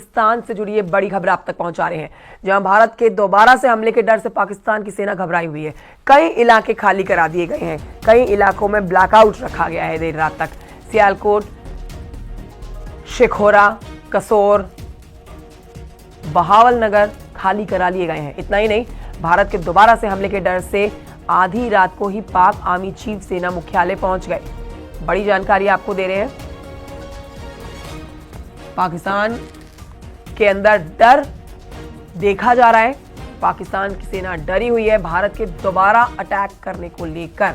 पाकिस्तान से जुड़ी ये बड़ी खबर आप तक पहुंचा रहे हैं, जहां भारत के दोबारा से हमले के डर से पाकिस्तान की सेना घबराई हुई है। कई इलाके खाली करा दिए गए हैं, कई इलाकों में ब्लैकआउट रखा गया है देर रात तक। सियालकोट, शेखोरा, कसोर, बहावलनगर खाली करा लिए गए हैं। इतना ही नहीं, भारत के दोबारा से हमले के डर से आधी रात को ही पाक आर्मी चीफ सेना मुख्यालय पहुंच गए। बड़ी जानकारी आपको दे रहे हैं। पाकिस्तान के अंदर डर देखा जा रहा है। पाकिस्तान की सेना डरी हुई है भारत के दोबारा अटैक करने को लेकर,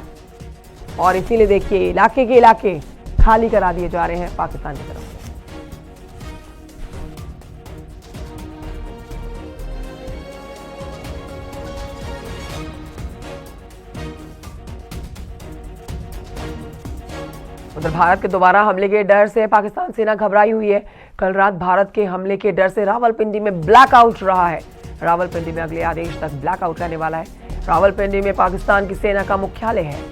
और इसीलिए देखिए इलाके के इलाके खाली करा दिए जा रहे हैं पाकिस्तान की तरफ से। उधर भारत के दोबारा हमले के डर से पाकिस्तान सेना घबराई हुई है। कल रात भारत के हमले के डर से रावलपिंडी में ब्लैकआउट रहा है। रावलपिंडी में अगले आदेश तक ब्लैकआउट रहने वाला है। रावलपिंडी में पाकिस्तान की सेना का मुख्यालय है।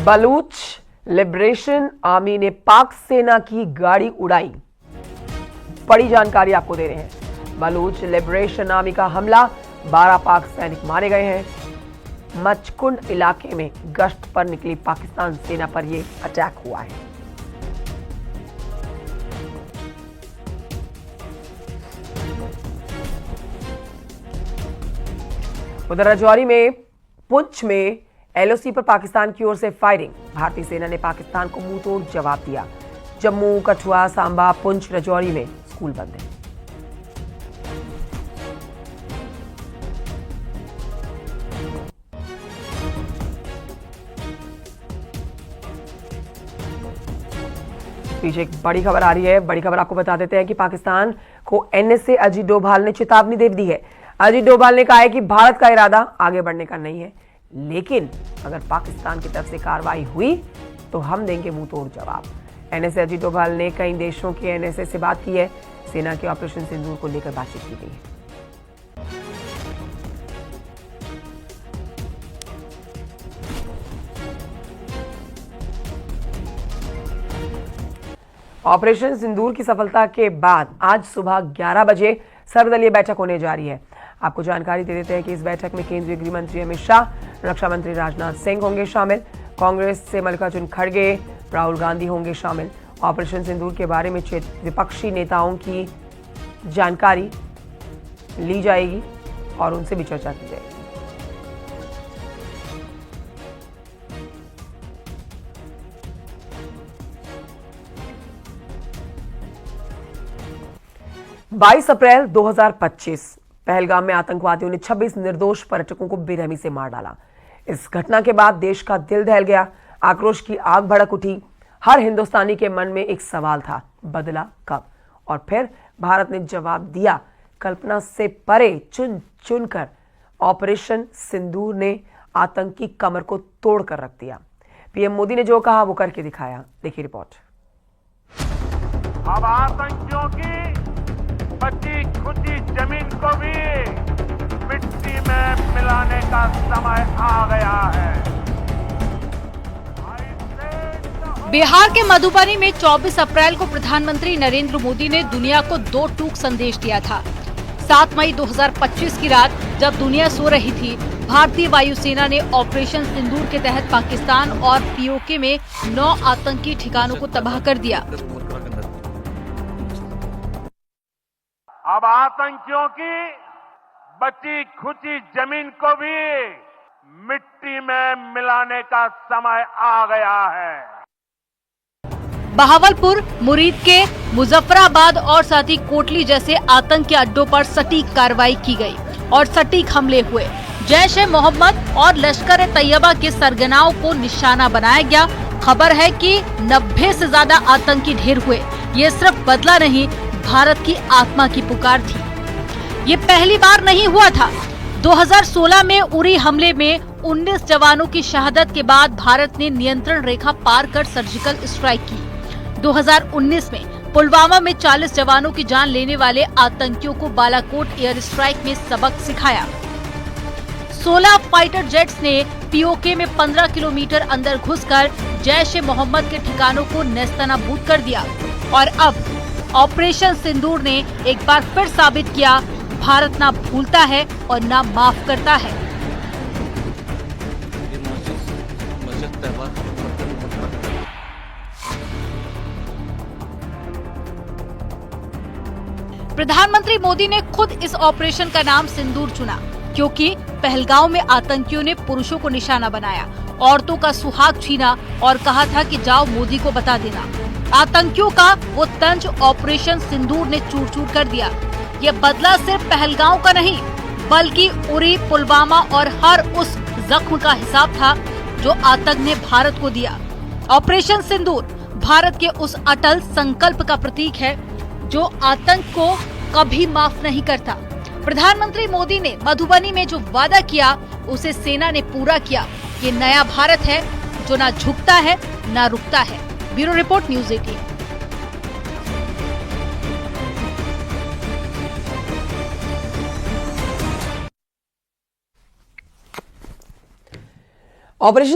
बलूच लिबरेशन आर्मी ने पाक सेना की गाड़ी उड़ाई। बड़ी जानकारी आपको दे रहे हैं। बलूच लिबरेशन आर्मी का हमला, 12 पाक सैनिक मारे गए हैं। मचकुंड इलाके में गश्त पर निकली पाकिस्तान सेना पर यह अटैक हुआ है। उधर राजौरी में, पुंछ में एलओसी पर पाकिस्तान की ओर से फायरिंग। भारतीय सेना ने पाकिस्तान को मुंह तोड़ जवाब दिया। जम्मू, कठुआ, सांबा, पुंछ, राजौरी में स्कूल बंद है। पीछे एक बड़ी खबर आ रही है। बड़ी खबर आपको बता देते हैं कि पाकिस्तान को एनएसए अजीत डोभाल ने चेतावनी दे दी है। अजीत डोभाल ने कहा है कि भारत का इरादा आगे बढ़ने का नहीं है, लेकिन अगर पाकिस्तान की तरफ से कार्रवाई हुई तो हम देंगे मुंह तोड़ जवाब। एनएसए अजीत डोभाल ने कई देशों के एनएसए से बात की है। सेना के ऑपरेशन सिंदूर को लेकर बातचीत की गई है। ऑपरेशन सिंदूर की सफलता के बाद आज सुबह 11 बजे सर्वदलीय बैठक होने जा रही है। आपको जानकारी दे देते हैं कि इस बैठक में केंद्रीय गृह मंत्री अमित शाह, रक्षा मंत्री राजनाथ सिंह होंगे शामिल। कांग्रेस से मल्लिकार्जुन खड़गे, राहुल गांधी होंगे शामिल। ऑपरेशन सिंदूर के बारे में विपक्षी नेताओं की जानकारी ली जाएगी और उनसे भी चर्चा की जाएगी। बाईस अप्रैल 2025 पहलगाम में आतंकवादियों ने 26 निर्दोष पर्यटकों को बेरहमी से मार डाला। इस घटना के बाद देश का दिल दहल गया, आक्रोश की आग भड़क उठी। हर हिंदुस्तानी के मन में एक सवाल था, बदला कब? और फिर भारत ने जवाब दिया। कल्पना से परे चुन चुनकर ऑपरेशन सिंदूर ने आतंकी कमर को तोड़ कर रख दिया। पीएम मोदी ने जो कहा वो करके दिखाया। देखिए रिपोर्ट। अब आतंकियों की बची खुची जमीन को भी मिट्टी में मिलाने का समय आ गया है। बिहार के मधुबनी में 24 अप्रैल को प्रधानमंत्री नरेंद्र मोदी ने दुनिया को 2 टूक संदेश दिया था। 7 मई 2025 की रात जब दुनिया सो रही थी, भारतीय वायुसेना ने ऑपरेशन सिंदूर के तहत पाकिस्तान और पीओके में 9 आतंकी ठिकानों को तबाह कर दिया। अब आतंकियों की बची खुची जमीन को भी मिट्टी में मिलाने का समय आ गया है। बहावलपुर, मुरीद के मुजफ्फराबाद और साथ ही कोटली जैसे आतंकी अड्डों पर सटीक कार्रवाई की गई और सटीक हमले हुए। जैश ए मोहम्मद और लश्कर ए तैयबा के सरगनाओं को निशाना बनाया गया। खबर है कि 90 से ज्यादा आतंकी ढेर हुए। ये सिर्फ बदला नहीं, भारत की आत्मा की पुकार थी। ये पहली बार नहीं हुआ था। 2016 में उरी हमले में 19 जवानों की शहादत के बाद भारत ने नियंत्रण रेखा पार कर सर्जिकल स्ट्राइक की। 2019 में पुलवामा में 40 जवानों की जान लेने वाले आतंकियों को बालाकोट एयर स्ट्राइक में सबक सिखाया। 16 फाइटर जेट्स ने पीओके में 15 किलोमीटर अंदर घुसकर जैश ए मोहम्मद के ठिकानों को नेस्तनाबूद कर दिया। और अब ऑपरेशन सिंदूर ने एक बार फिर साबित किया, भारत ना भूलता है और ना माफ करता है। प्रधानमंत्री मोदी ने खुद इस ऑपरेशन का नाम सिंदूर चुना, क्योंकि पहलगांव में आतंकियों ने पुरुषों को निशाना बनाया, औरतों का सुहाग छीना और कहा था कि जाओ मोदी को बता देना। आतंकियों का वो तंज ऑपरेशन सिंदूर ने चूर चूर कर दिया। ये बदला सिर्फ पहलगांव का नहीं, बल्कि उरी, पुलवामा और हर उस जख्म का हिसाब था जो आतंक ने भारत को दिया। ऑपरेशन सिंदूर भारत के उस अटल संकल्प का प्रतीक है जो आतंक को कभी माफ नहीं करता। प्रधानमंत्री मोदी ने मधुबनी में जो वादा किया उसे सेना ने पूरा किया। ये नया भारत है जो ना झुकता है ना रुकता है। Bureau report, news 18। ऑपरेशन